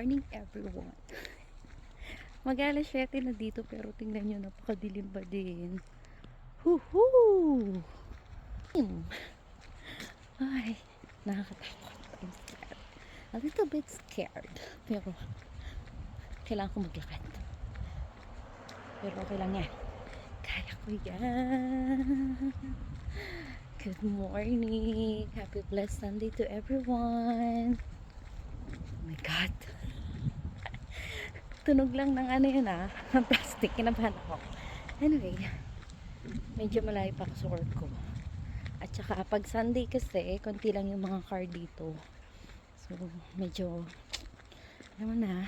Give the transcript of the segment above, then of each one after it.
Morning everyone. Mag-alas 7 na dito pero tingnan nyo, napakadilim pa din. Huhu! Ay, nakakatakot. I'm scared. A little bit scared. Pero kailangan ko maglakad. Pero okay lang yan. Kaya ko yan. Good morning. Happy blessed Sunday to everyone. Oh my God. Tunog lang ng ano yun ng plastic. Kinabahan ako. Anyway, medyo malayo pa ako sa work ko. At saka pag Sunday kasi, konti lang yung mga car dito. So, medyo naman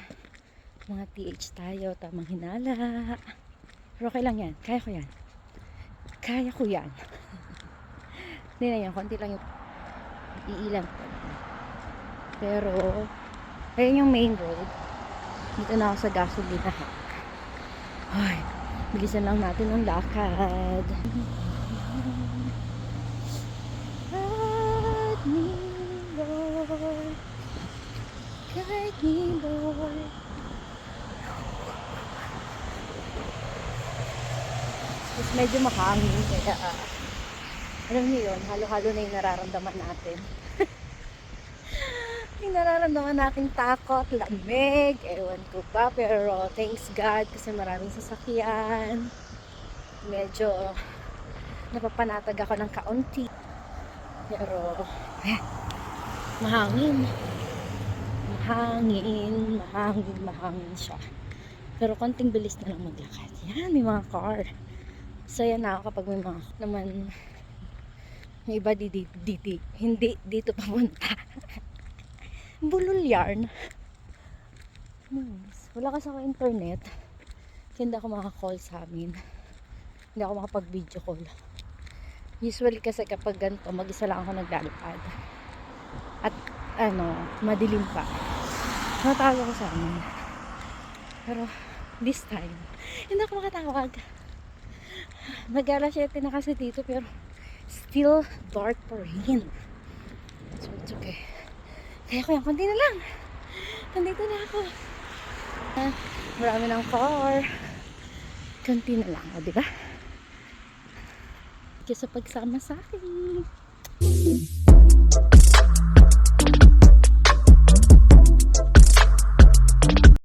mga TH tayo, tamang hinala. Pero okay lang yan. Kaya ko yan. Kaya ko yan. Hindi na yan. Konti lang yung iilang. Pero, ayun yung main road. Dito na ako sa gasolina. Ay, bilisan lang natin ang lakad. Guide me, Lord. Guide me, Lord. Tapos medyo mahangin. Kaya, alam niyo yun, halo-halo na yung nararamdaman natin. Yung nararamdaman nating takot, lamig, ewan ko ba, pero thanks God kasi maraming sasakyan. Medyo napapanatag ako ng kaunti. Pero mahangin. Mahangin siya. Pero konting bilis na lang maglakad. Yan, may mga car. Saya na ako kapag may mga naman may iba hindi dito papunta. Bulol yarn. Wala kasi ako internet. Hindi ako makaka-call sa amin. Hindi ako makapag-video call. Usually kasi kapag ganito, mag-isa lang ako naglalakad. At madilim pa. Natawag ako sa amin. Pero this time, hindi ako makatawag. Mag-alas 7 na kasi dito pero still dark pa rin. So it's okay. Kaya ko yan, konti na lang. Nandito na ako. Marami ng car. Konti na lang, o diba? Kaya sa pagsama sa akin.